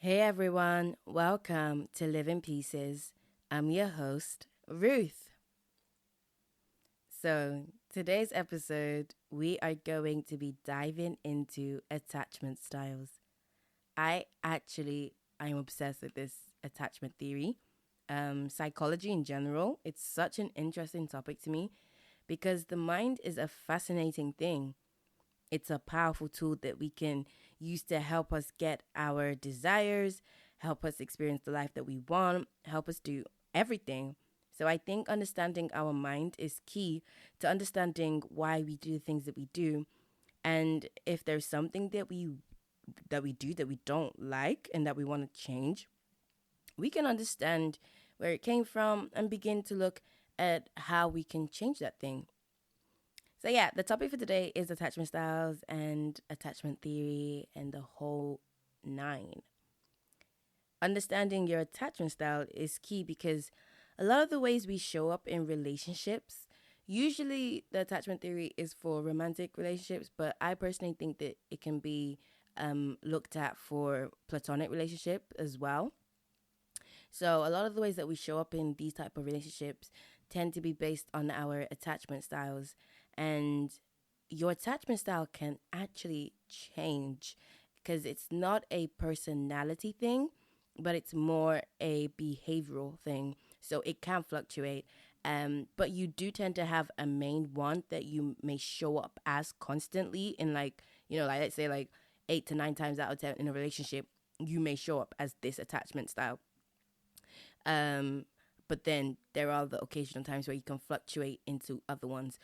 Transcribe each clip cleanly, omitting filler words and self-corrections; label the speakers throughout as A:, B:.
A: Hey everyone, welcome to Living Pieces. I'm your host, Ruth. So, today's episode, we are going to be diving into attachment styles. I'm obsessed with this attachment theory. Psychology in general, it's such an interesting topic to me because the mind is a fascinating thing. It's a powerful tool that we can use to help us get our desires, help us experience the life that we want, help us do everything. So I think understanding our mind is key to understanding why we do the things that we do. And if there's something that we do that we don't like and that we want to change, we can understand where it came from and begin to look at how we can change that thing. So yeah, the topic for today is attachment styles and attachment theory and the whole nine. Understanding your attachment style is key because a lot of the ways we show up in relationships, usually the attachment theory is for romantic relationships, but I personally think that it can be looked at for platonic relationship as well. So a lot of the ways that we show up in these type of relationships tend to be based on our attachment styles, and your attachment style can actually change because it's not a personality thing, but it's more a behavioral thing. So it can fluctuate. But you do tend to have a main one that you may show up as constantly in, like let's say like 8 to 9 times out of 10 in a relationship, you may show up as this attachment style. Um, but then there are the occasional times where you can fluctuate into other ones.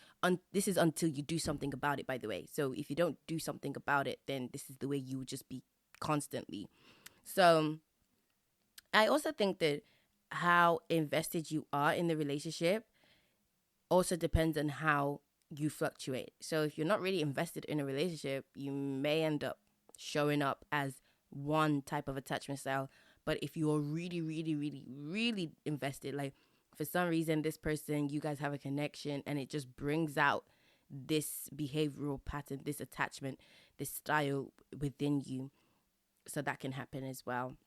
A: This is until you do something about it, by the way. So if you don't do something about it, then this is the way you would just be constantly. So I also think that how invested you are in the relationship also depends on how you fluctuate. So if you're not really invested in a relationship, you may end up showing up as one type of attachment style. But if you're really, really, really, really invested, like for some reason, this person, you guys have a connection and it just brings out this behavioral pattern, this attachment, this style within you. So that can happen as well.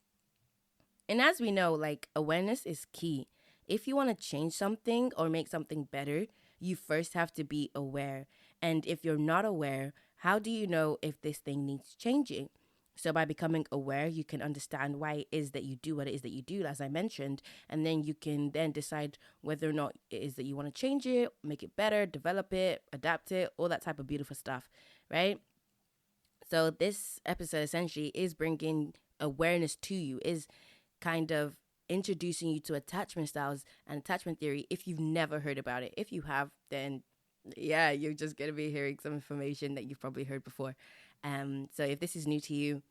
A: And as we know, like awareness is key. If you want to change something or make something better, you first have to be aware. And if you're not aware, how do you know if this thing needs changing? So by becoming aware, you can understand why it is that you do what it is that you do, as I mentioned, and then you can then decide whether or not it is that you want to change it, make it better, develop it, adapt it, all that type of beautiful stuff, right? So this episode essentially is bringing awareness to you, is kind of introducing you to attachment styles and attachment theory if you've never heard about it. If you have, then yeah, you're just going to be hearing some information that you've probably heard before. So if this is new to you,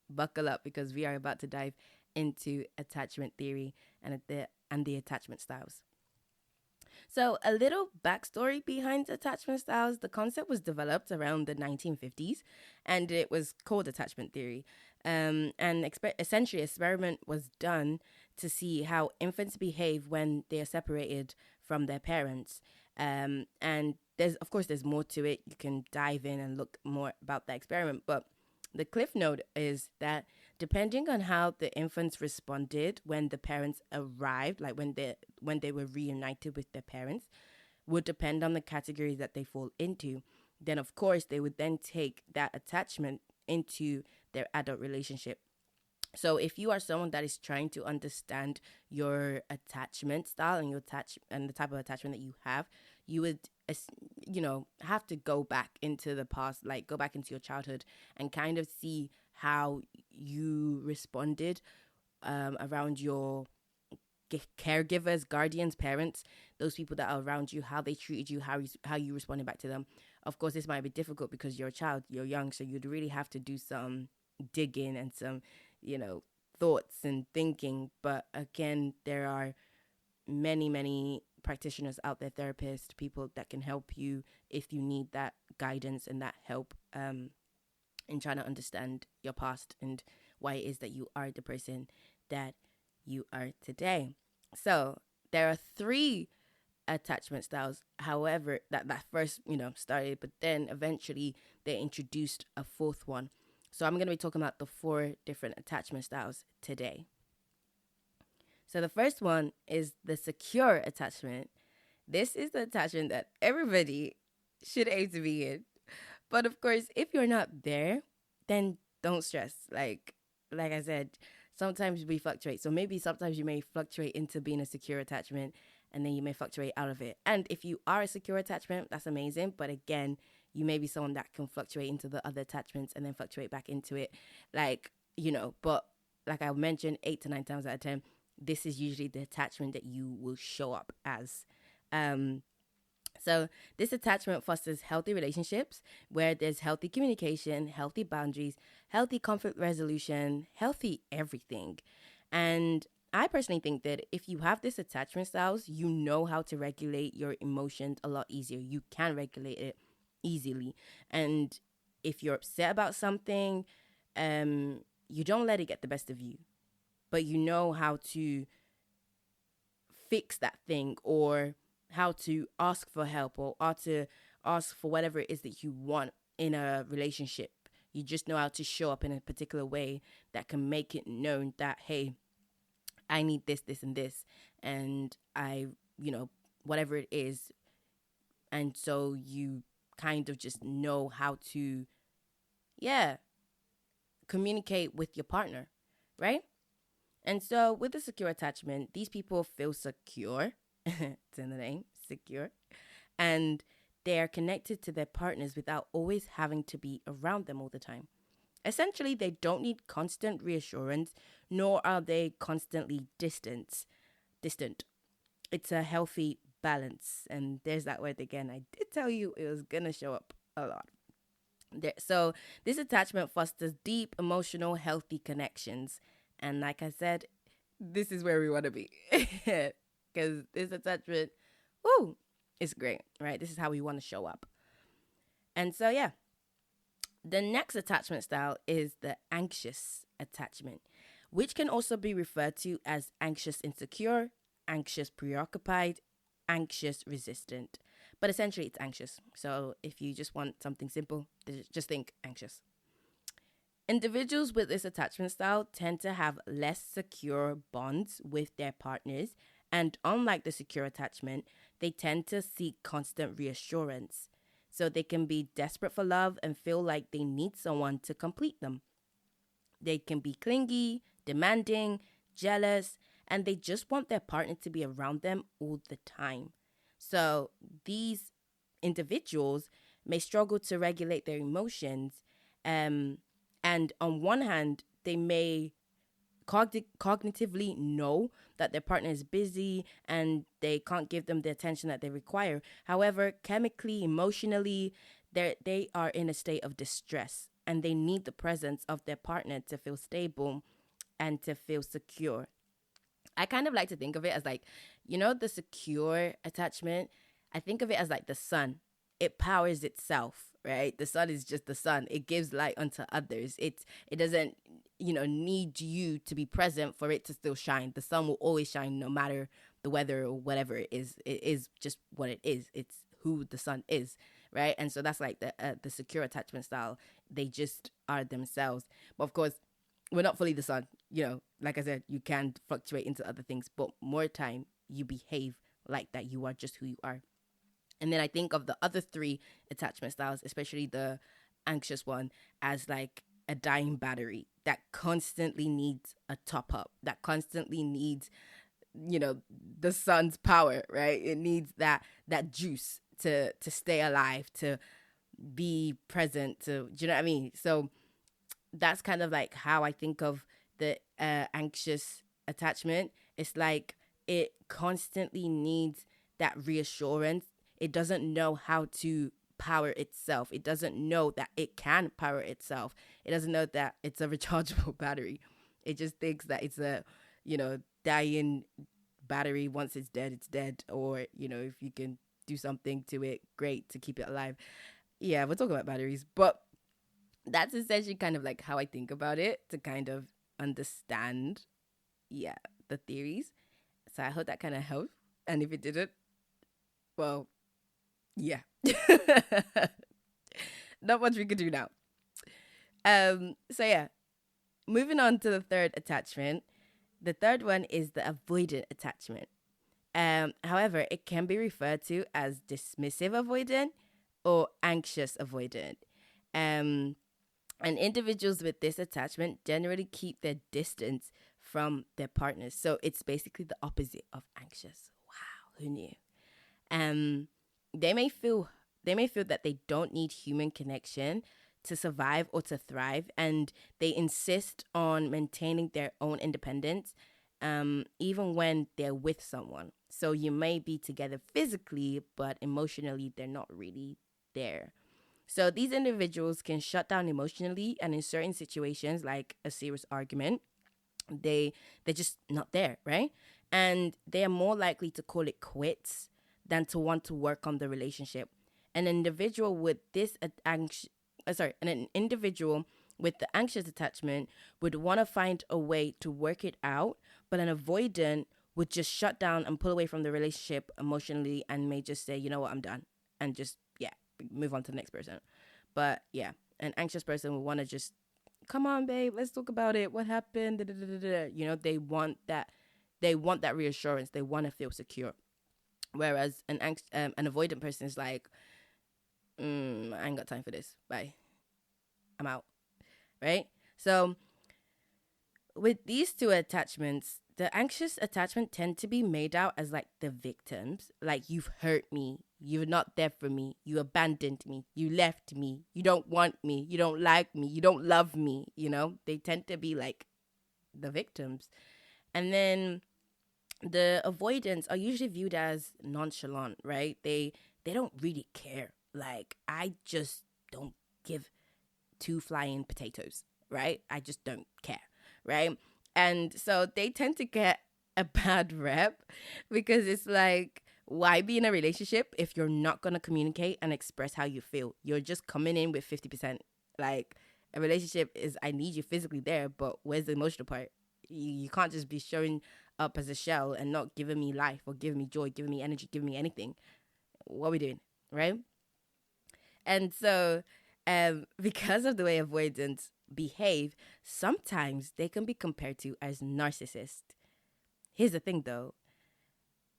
A: buckle up because we are about to dive into attachment theory and the attachment styles. So, a little backstory behind attachment styles. The concept was developed around the 1950s and it was called attachment theory. Essentially, experiment was done to see how infants behave when they are separated from their parents. And there's more to it. You can dive in and look more about that experiment. But the cliff note is that depending on how the infants responded when the parents arrived, like when they were reunited with their parents, would depend on the category that they fall into. Then of course they would then take that attachment into their adult relationship. So if you are someone that is trying to understand your attachment style and the type of attachment that you have, you would have to go back into the past, like go back into your childhood and kind of see how you responded around your caregivers, guardians, parents, those people that are around you, how they treated you, how you responded back to them. Of course, this might be difficult because you're a child, you're young, so you'd really have to do some digging and some, thoughts and thinking. But again, there are many, many practitioners out there, therapists, people that can help you if you need that guidance and that help in trying to understand your past and why it is that you are the person that you are today. So there are three attachment styles, however, that first, started, but then eventually they introduced a fourth one. So I'm going to be talking about the 4 different attachment styles today. So the first one is the secure attachment. This is the attachment that everybody should aim to be in. But of course, if you're not there, then don't stress. Like I said, sometimes we fluctuate. So maybe sometimes you may fluctuate into being a secure attachment, and then you may fluctuate out of it. And if you are a secure attachment, that's amazing. But again, you may be someone that can fluctuate into the other attachments and then fluctuate back into it. But like I mentioned, 8 to 9 times out of 10, this is usually the attachment that you will show up as. So this attachment fosters healthy relationships where there's healthy communication, healthy boundaries, healthy conflict resolution, healthy everything. And I personally think that if you have this attachment styles, you know how to regulate your emotions a lot easier. You can regulate it easily. And if you're upset about something, you don't let it get the best of you, but you know how to fix that thing, or how to ask for help, or to ask for whatever it is that you want in a relationship. You just know how to show up in a particular way that can make it known that, hey, I need this, this, and this, and whatever it is. And so you kind of just know how to, communicate with your partner, right? And so with the secure attachment, these people feel secure. It's in the name, secure. And they are connected to their partners without always having to be around them all the time. Essentially, they don't need constant reassurance, nor are they constantly distant. It's a healthy balance. And there's that word again. I did tell you it was going to show up a lot. So this attachment fosters deep, emotional, healthy connections. And like I said, this is where we want to be. Because this attachment, it's great, right? This is how we want to show up. And so, the next attachment style is the anxious attachment, which can also be referred to as anxious insecure, anxious preoccupied, anxious resistant. But essentially, it's anxious. So if you just want something simple, just think anxious. Individuals with this attachment style tend to have less secure bonds with their partners, and unlike the secure attachment, they tend to seek constant reassurance. So they can be desperate for love and feel like they need someone to complete them. They can be clingy, demanding, jealous, and they just want their partner to be around them all the time. So these individuals may struggle to regulate their emotions, and on one hand, they may cognitively know that their partner is busy and they can't give them the attention that they require. However, chemically, emotionally, they are in a state of distress, and they need the presence of their partner to feel stable and to feel secure. I kind of like to think of it as the secure attachment. I think of it as like the sun. It powers itself, right? The sun is just the sun. It gives light unto others. It doesn't, need you to be present for it to still shine. The sun will always shine no matter the weather or whatever it is. It is just what it is. It's who the sun is, right? And so that's like the secure attachment style. They just are themselves. But of course, we're not fully the sun. Like I said, you can fluctuate into other things, but more time you behave like that. You are just who you are. And then I think of the other 3 attachment styles, especially the anxious one, as like a dying battery that constantly needs a top up, that constantly needs, the sun's power, right? It needs that juice to stay alive, to be present, do you know what I mean? So that's kind of like how I think of the anxious attachment. It's like it constantly needs that reassurance. It doesn't know how to power itself. It doesn't know that it can power itself. It doesn't know that it's a rechargeable battery. It just thinks that it's a, dying battery. Once it's dead, it's dead. Or, if you can do something to it, great, to keep it alive. Yeah, we're talking about batteries. But that's essentially kind of like how I think about it, to kind of understand, the theories. So I hope that kind of helped. And if it didn't, well, yeah. Not much we could do now. So yeah, moving on to the third attachment. The third one is the avoidant attachment. However, it can be referred to as dismissive avoidant or anxious avoidant. Um, and individuals with this attachment generally keep their distance from their partners. So it's basically the opposite of anxious. Wow, who knew? Um, they may feel that they don't need human connection to survive or to thrive, and they insist on maintaining their own independence, even when they're with someone. So you may be together physically, but emotionally they're not really there. So these individuals can shut down emotionally, and in certain situations, like a serious argument, they're just not there, right? And they are more likely to call it quits than to want to work on the relationship. An individual with an individual with the anxious attachment would want to find a way to work it out, but an avoidant would just shut down and pull away from the relationship emotionally and may just say, you know what, I'm done, and just, yeah, move on to the next person. But yeah, an anxious person would want to just, come on, babe, let's talk about it. What happened? Da, da, da, da, da. You know, they want that. They want that reassurance. They want to feel secure. Whereas an avoidant person is like, I ain't got time for this. Bye. I'm out. Right? So with these two attachments, the anxious attachment tend to be made out as like the victims. Like, you've hurt me. You're not there for me. You abandoned me. You left me. You don't want me. You don't like me. You don't love me. You know, they tend to be like the victims. And then the avoidants are usually viewed as nonchalant, right? They don't really care. Like, I just don't give two flying potatoes, right? I just don't care, right? And so they tend to get a bad rep because it's like, why be in a relationship if you're not going to communicate and express how you feel? You're just coming in with 50%. Like, a relationship is, I need you physically there, but where's the emotional part? You can't just be showing up as a shell and not giving me life or giving me joy, giving me energy, giving me anything. What are we doing, right? And so, because of the way avoidants behave, sometimes they can be compared to as narcissists. Here's the thing though,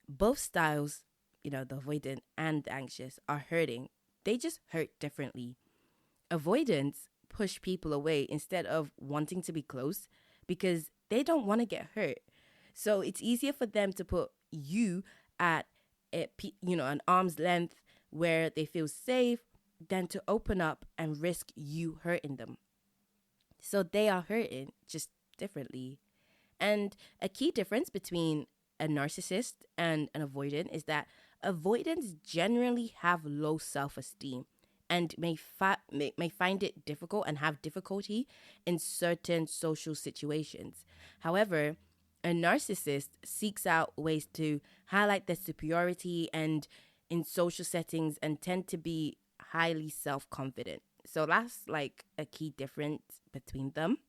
A: both styles, you know, the avoidant and the anxious, are hurting. They just hurt differently. Avoidants push people away instead of wanting to be close because they don't want to get hurt. So it's easier for them to put you at an arm's length where they feel safe than to open up and risk you hurting them. So they are hurting just differently. And a key difference between a narcissist and an avoidant is that avoidants generally have low self-esteem and may find it difficult and have difficulty in certain social situations. However, a narcissist seeks out ways to highlight their superiority and in social settings and tend to be highly self-confident. So that's like a key difference between them.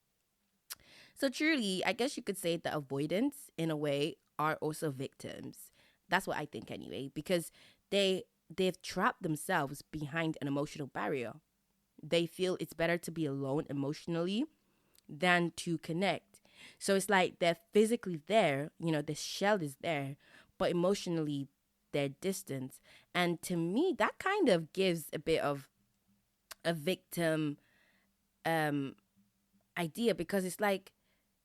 A: So truly, I guess you could say that avoidants, in a way, are also victims. That's what I think anyway, because they've trapped themselves behind an emotional barrier. They feel it's better to be alone emotionally than to connect. So it's like they're physically there, you know, the shell is there, but emotionally they're distant. And to me, that kind of gives a bit of a victim idea, because it's like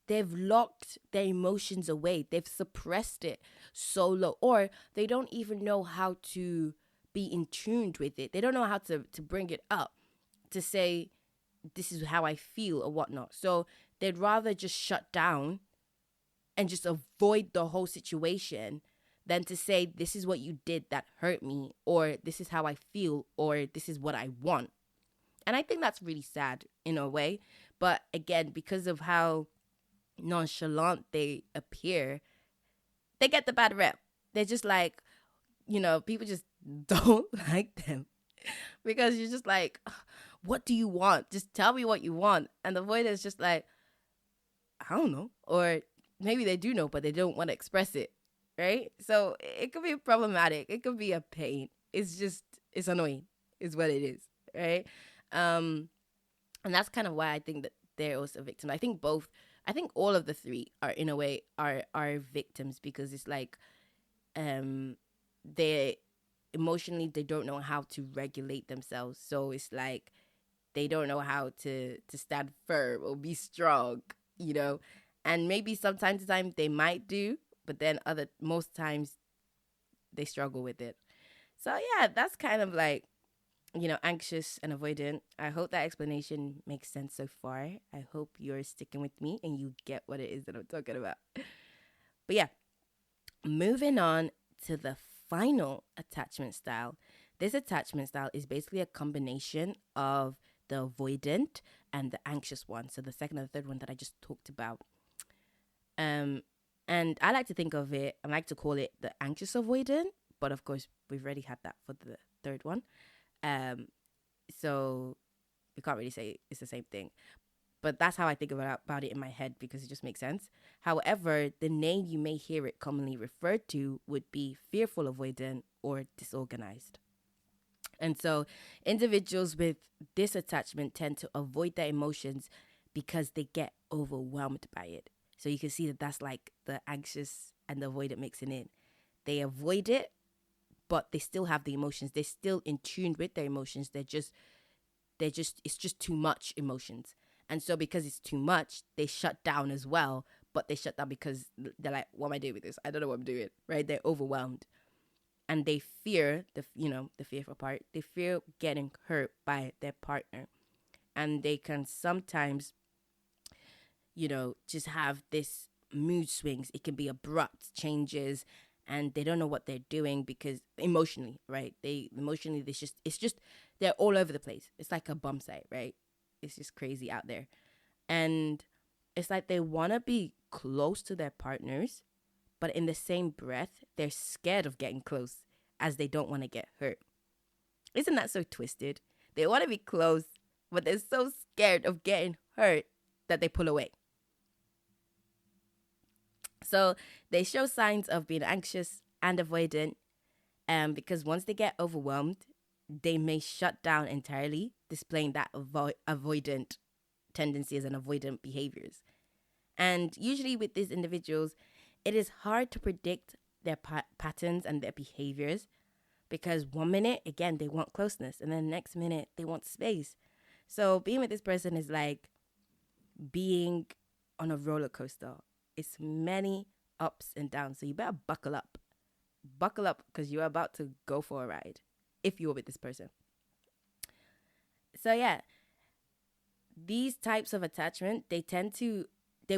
A: they've locked their emotions away. They've suppressed it so low, or they don't even know how to be in tune with it. They don't know how to bring it up to say, this is how I feel or whatnot. So they'd rather just shut down and just avoid the whole situation than to say, this is what you did that hurt me, or this is how I feel, or this is what I want. And I think that's really sad in a way. But again, because of how nonchalant they appear, they get the bad rep. They're just like, you know, people just don't like them because you're just like, what do you want? Just tell me what you want. And the void is just like, I don't know. Or maybe they do know, but they don't want to express it. Right? So it could be problematic. It could be a pain. It's annoying is what it is. Right? And that's kind of why I think that they're also victims. I think all of the three are in a way are victims, because it's like they emotionally, they don't know how to regulate themselves. So it's like they don't know how to stand firm or be strong, you know. And maybe sometimes to time they might do, but then other most times they struggle with it. So yeah, that's kind of like, anxious and avoidant. I hope that explanation makes sense so far. I hope you're sticking with me and you get what it is that I'm talking about. But yeah, moving on to the final attachment style. This attachment style is basically a combination of the avoidant and the anxious one. So the second and the third one that I just talked about. And I like to think of it, I like to call it the anxious avoidant, but of course we've already had that for the third one. So we can't really say it's the same thing. But that's how I think about it in my head, because it just makes sense. However, the name you may hear it commonly referred to would be fearful avoidant or disorganized. And so individuals with this attachment tend to avoid their emotions because they get overwhelmed by it. So you can see that that's like the anxious and the avoidant mixing in. They avoid it, but they still have the emotions. They're still in tune with their emotions. It's just too much emotions. And so because it's too much, they shut down as well. But they shut down because they're like, what am I doing with this? I don't know what I'm doing, right? They're overwhelmed. And they fear, the fearful part, they fear getting hurt by their partner. And they can sometimes, just have this mood swings. It can be abrupt changes, and they don't know what they're doing because emotionally, right? It's just, they're all over the place. It's like a bomb site, right? It's just crazy out there. And it's like they want to be close to their partners, but in the same breath, they're scared of getting close as they don't want to get hurt. Isn't that so twisted? They want to be close, but they're so scared of getting hurt that they pull away. So they show signs of being anxious and avoidant, because once they get overwhelmed, they may shut down entirely, displaying that avoidant tendencies and avoidant behaviors. And usually with these individuals, it is hard to predict their patterns and their behaviors, because 1 minute, again, they want closeness, and then the next minute they want space. So being with this person is like being on a roller coaster. It's many ups and downs. So you better buckle up. Buckle up, because you're about to go for a ride if you're with this person. So yeah, these types of attachment, they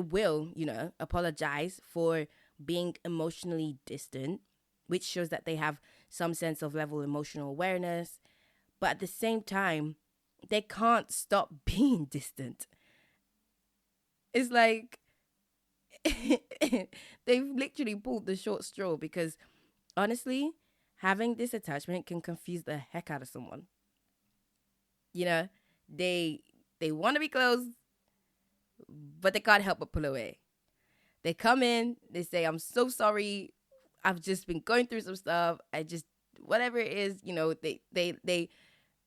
A: will, apologize for being emotionally distant, which shows that they have some sense of level of emotional awareness. But at the same time, they can't stop being distant. It's like they've literally pulled the short straw, because honestly, having this attachment can confuse the heck out of someone. They want to be close, but they can't help but pull away. They come in, they say, I'm so sorry, I've just been going through some stuff, I just, whatever it is, they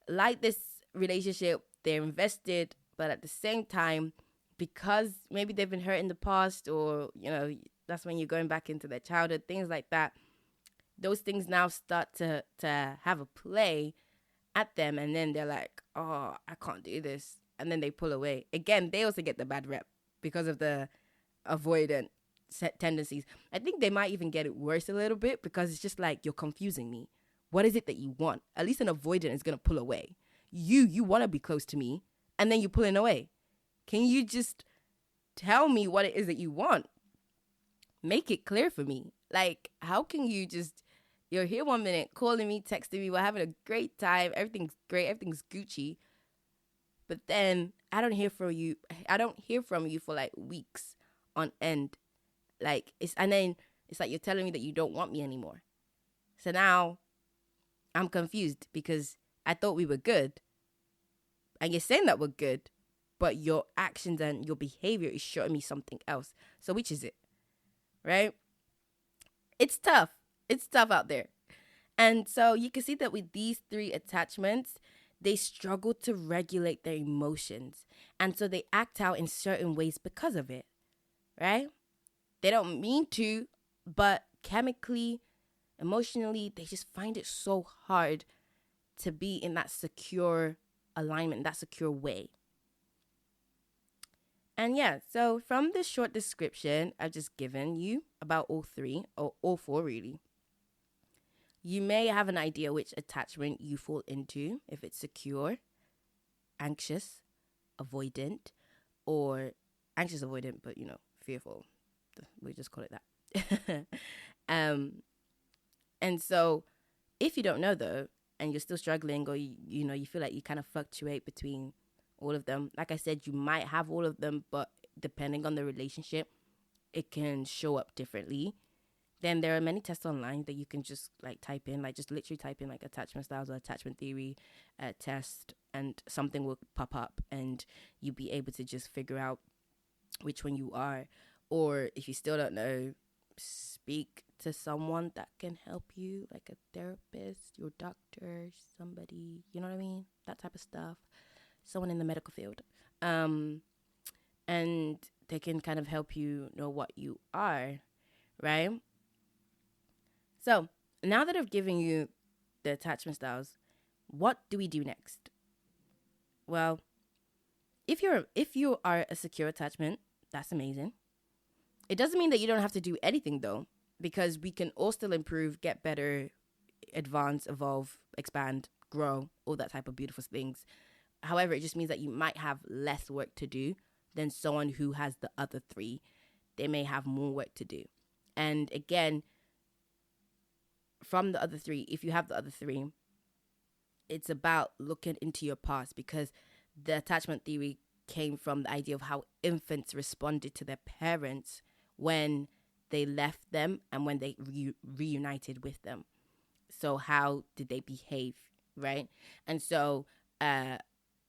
A: like this relationship, they're invested, but at the same time, because maybe they've been hurt in the past, or that's when you're going back into their childhood, things like that, those things now start to have a play at them, and then they're like, oh, I can't do this, and then they pull away. Again, they also get the bad rep because of the avoidant tendencies. I think they might even get it worse a little bit, because it's just like, you're confusing me. What is it that you want? At least an avoidant is going to pull away. You want to be close to me, and then you're pulling away. Can you just tell me what it is that you want? Make it clear for me. Like, how can you just, you're here 1 minute, calling me, texting me, we're having a great time, everything's great, everything's Gucci, but then I don't hear from you for like weeks on end. Like, and then it's like you're telling me that you don't want me anymore. So now I'm confused, because I thought we were good, and you're saying that we're good, but your actions and your behavior is showing me something else. So which is it? Right? It's tough. It's tough out there. And so you can see that with these three attachments, they struggle to regulate their emotions. And so they act out in certain ways because of it, right? They don't mean to, but chemically, emotionally, they just find it so hard to be in that secure alignment, that secure way. And yeah, so from this short description I've just given you about all three, or all four really, you may have an idea which attachment you fall into, if it's secure, anxious, avoidant, or anxious avoidant, but fearful. We just call it that. And so if you don't know though, and you're still struggling, or you feel like you kind of fluctuate between all of them, like I said, you might have all of them, but depending on the relationship, it can show up differently. Then there are many tests online that you can just type in, just literally type in attachment styles or attachment theory test, and something will pop up and you'll be able to just figure out which one you are. Or if you still don't know, speak to someone that can help you, like a therapist, your doctor, somebody, you know what I mean? That type of stuff. Someone in the medical field. And they can kind of help you know what you are, right? So now that I've given you the attachment styles, what do we do next? Well, if you are a secure attachment, that's amazing. It doesn't mean that you don't have to do anything though, because we can all still improve, get better, advance, evolve, expand, grow, all that type of beautiful things. However, it just means that you might have less work to do than someone who has the other three. They may have more work to do. And again, from the other three, if you have the other three, it's about looking into your past, because the attachment theory came from the idea of how infants responded to their parents when they left them and when they reunited with them. So how did they behave, right? And so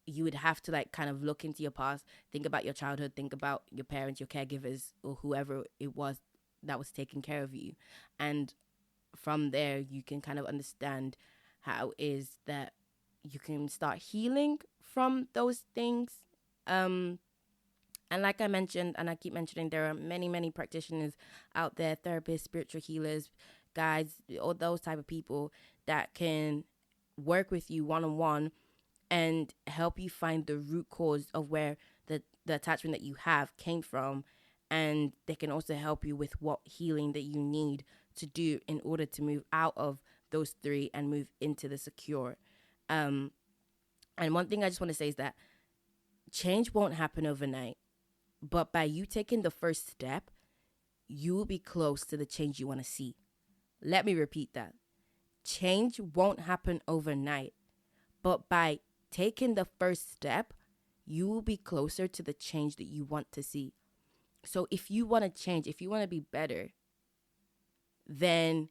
A: you would have to kind of look into your past, think about your childhood, think about your parents, your caregivers, or whoever it was that was taking care of you. And from there, you can kind of understand how is that you can start healing from those things. And like I mentioned, and I keep mentioning, there are many, many practitioners out there, therapists, spiritual healers, guides, all those type of people that can work with you one-on-one and help you find the root cause of where the attachment that you have came from. And they can also help you with what healing that you need to do in order to move out of those three and move into the secure. And one thing I just want to say is that change won't happen overnight. But by you taking the first step, you will be close to the change you want to see. Let me repeat that. Change won't happen overnight. But by taking the first step, you will be closer to the change that you want to see. So if you want to change, if you want to be better, then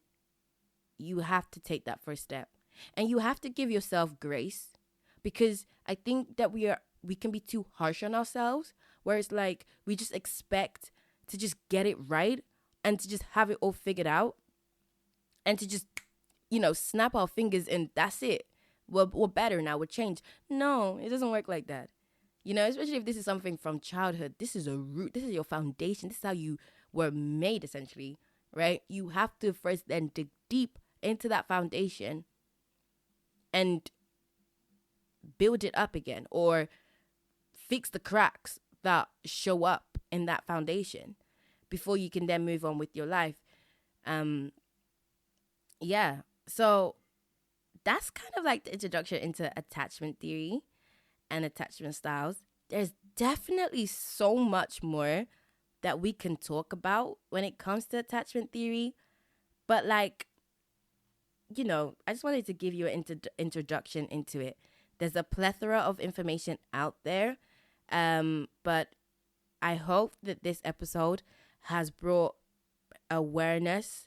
A: you have to take that first step. And you have to give yourself grace, because I think that we can be too harsh on ourselves, where it's we just expect to just get it right and to just have it all figured out and to just, snap our fingers and that's it. We're better now, we're changed. No, it doesn't work like that. Especially if this is something from childhood. This is a root. This is your foundation. This is how you were made, essentially, right? You have to first then dig deep into that foundation and build it up again, or fix the cracks that show up in that foundation before you can then move on with your life. So that's kind of the introduction into attachment theory and attachment styles. There's definitely so much more that we can talk about when it comes to attachment theory, but I just wanted to give you an introduction into it. There's a plethora of information out there, but I hope that this episode has brought awareness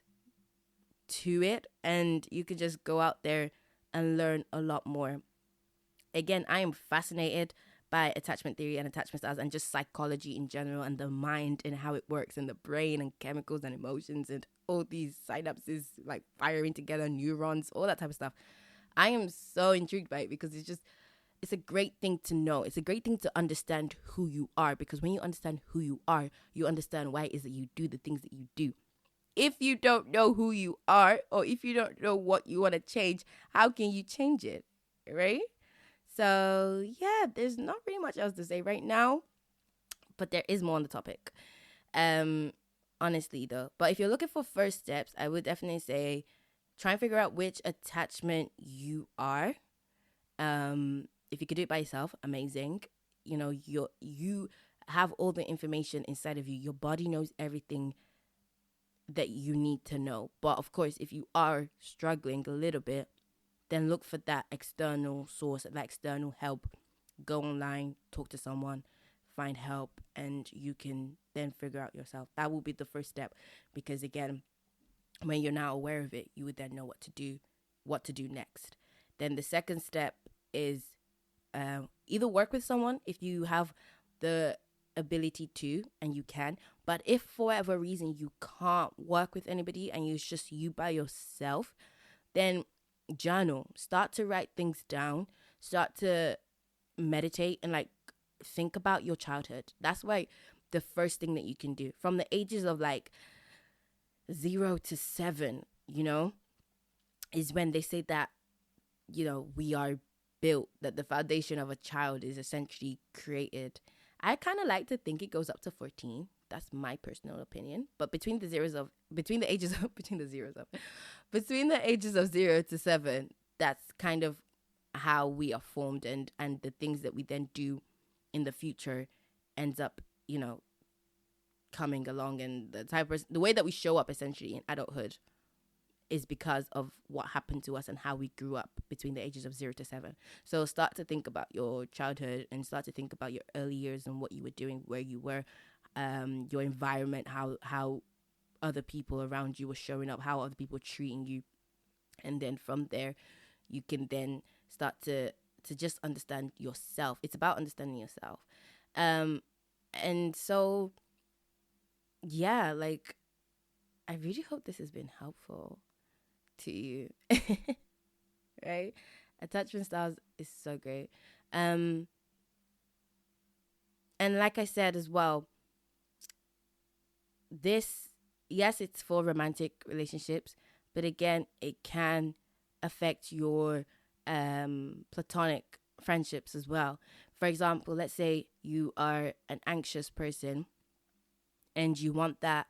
A: to it, and you can just go out there and learn a lot more. Again, I am fascinated by attachment theory and attachment styles and just psychology in general, and the mind and how it works, and the brain and chemicals and emotions and all these synapses firing together, neurons, all that type of stuff. I am so intrigued by it because it's just it's a great thing to know. It's a great thing to understand who you are, because when you understand who you are, you understand why it is that you do the things that you do. If you don't know who you are, or if you don't know what you want to change, how can you change it? Right? So, yeah, there's not really much else to say right now, but there is more on the topic. Um, Honestly, though. But if you're looking for first steps, I would definitely say try and figure out which attachment you are. If you could do it by yourself, amazing. You have all the information inside of you. Your body knows everything that you need to know. But of course, if you are struggling a little bit, then look for that external source, that external help. Go online, talk to someone, find help, and you can then figure out yourself. That will be the first step, because again, when you're now aware of it, you would then know what to do next. Then the second step is either work with someone if you have the ability to, and you can. But if for whatever reason you can't work with anybody and it's just you by yourself, then journal. Start to write things down. Start to meditate and like think about your childhood. That's why the first thing that you can do from the ages of like 0 to 7, is when they say that, we are built, that the foundation of a child is essentially created. I kind of like to think it goes up to 14. That's my personal opinion. But between the ages of 0 to 7, that's kind of how we are formed, and the things that we then do in the future ends up, coming along, and the way that we show up essentially in adulthood is because of what happened to us and how we grew up between the ages of 0 to 7. So start to think about your childhood and start to think about your early years and what you were doing, where you were, your environment, how other people around you were showing up, how other people were treating you. And then from there, you can then start to just understand yourself. It's about understanding yourself. And so, yeah, like, I really hope this has been helpful to you. Right? Attachment styles is so great. And like I said as well, yes, it's for romantic relationships, but again, it can affect your platonic friendships as well. For example, let's say you are an anxious person and you want that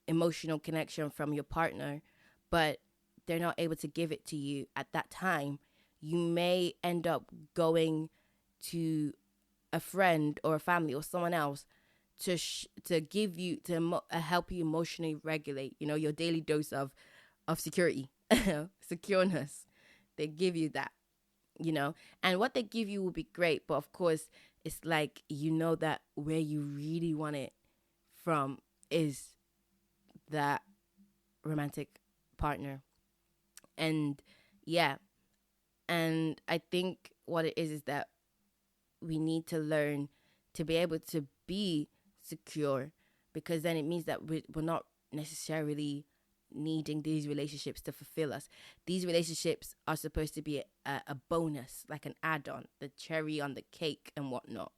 A: emotional connection from your partner, but they're not able to give it to you at that time. You may end up going to a friend or a family or someone else to give you, to help you emotionally regulate, your daily dose of security, secureness. They give you that, and what they give you will be great. But of course, it's like, that where you really want it from is that romantic partner. And yeah, and I think what it is that we need to learn to be able to be secure, because then it means that we're not necessarily needing these relationships to fulfill us. These relationships are supposed to be a bonus, like an add-on, the cherry on the cake and whatnot,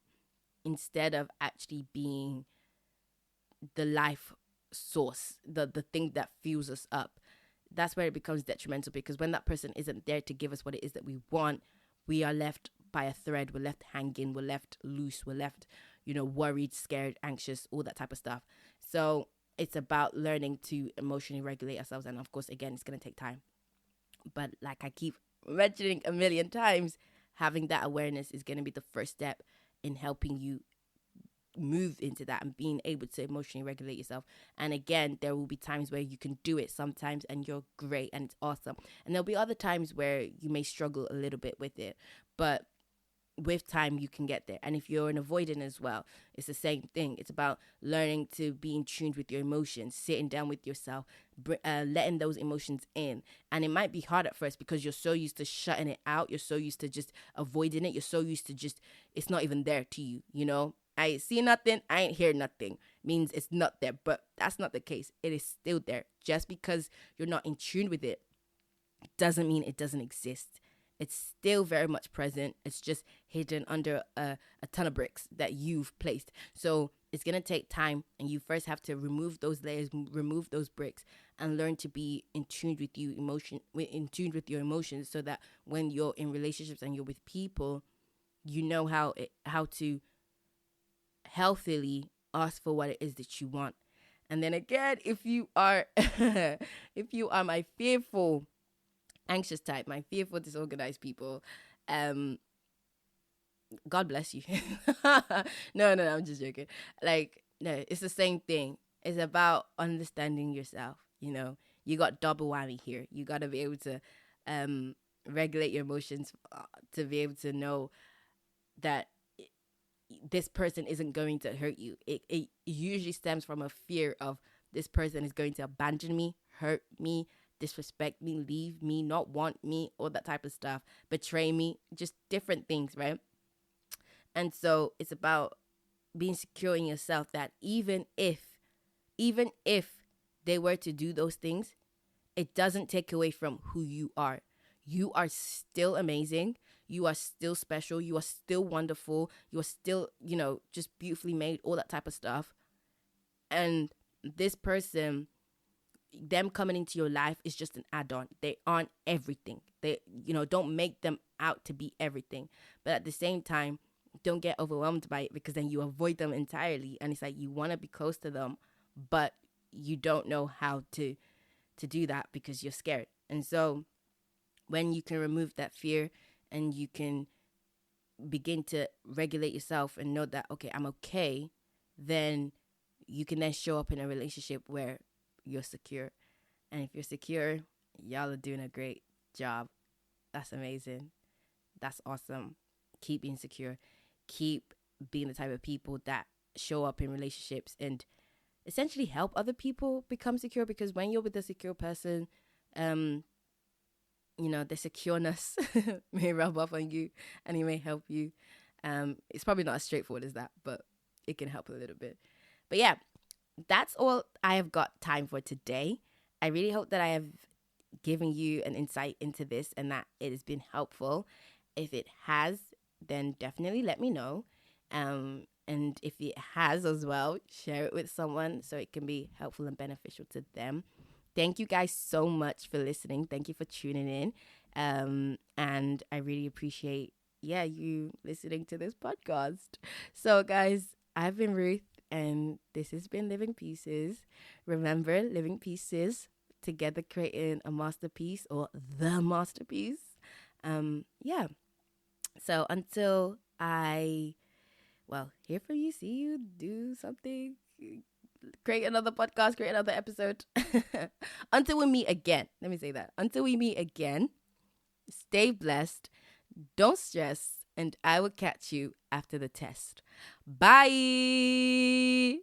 A: instead of actually being the life source, the thing that fuels us up. That's where it becomes detrimental, because when that person isn't there to give us what it is that we want, we are left by a thread. We're left hanging. We're left loose. We're left, worried, scared, anxious, all that type of stuff. So it's about learning to emotionally regulate ourselves. And of course, again, it's going to take time. But like I keep mentioning a million times, having that awareness is going to be the first step in helping you move into that and being able to emotionally regulate yourself. And again, there will be times where you can do it sometimes and you're great and it's awesome. And there'll be other times where you may struggle a little bit with it. But with time, you can get there. And if you're an avoidant as well, it's the same thing. It's about learning to be in tune with your emotions, sitting down with yourself, letting those emotions in. And it might be hard at first because you're so used to shutting it out. You're so used to just avoiding it. You're so used to just, it's not even there to you, I ain't see nothing, I ain't hear nothing. Means it's not there. But that's not the case. It is still there. Just because you're not in tune with it doesn't mean it doesn't exist. It's still very much present. It's just hidden under a ton of bricks that you've placed. So it's going to take time, and you first have to remove those layers, remove those bricks, and learn to be in tune with in tune with your emotions, so that when you're in relationships and you're with people, you know how to healthily ask for what it is that you want. And then again, if you are if you are my fearful anxious type, my fearful disorganized people, God bless you. No, I'm just joking. Like, no, it's the same thing. It's about understanding yourself. You got double whammy here. You got to be able to regulate your emotions, to be able to know that this person isn't going to hurt you. It usually stems from a fear of this person is going to abandon me, hurt me, disrespect me, leave me, not want me, all that type of stuff, betray me, just different things, right? And so it's about being secure in yourself, that even if they were to do those things, it doesn't take away from who you are. You are still amazing. You are still special. You are still wonderful. You are still, just beautifully made, all that type of stuff. And this person, them coming into your life is just an add-on. They aren't everything. They, don't make them out to be everything. But at the same time, don't get overwhelmed by it, because then you avoid them entirely. And it's like you want to be close to them, but you don't know how to do that because you're scared. And so when you can remove that fear and you can begin to regulate yourself and know that, okay, I'm okay, then you can then show up in a relationship where you're secure. And if you're secure, y'all are doing a great job. That's amazing. That's awesome. Keep being secure. Keep being the type of people that show up in relationships and essentially help other people become secure, because when you're with a secure person, the secureness may rub off on you and it may help you. It's probably not as straightforward as that, but it can help a little bit. But yeah, that's all I have got time for today. I really hope that I have given you an insight into this and that it has been helpful. If it has, then definitely let me know. And if it has as well, share it with someone so it can be helpful and beneficial to them. Thank you guys so much for listening. Thank you for tuning in. And I really appreciate, you listening to this podcast. So guys, I've been Ruth and this has been Living Pieces. Remember, living pieces together creating a masterpiece, or the masterpiece. So until I hear from you, see you, do something, create another podcast, create another episode. Until we meet again. Let me say that. Until we meet again, stay blessed, don't stress, and I will catch you after the test. Bye.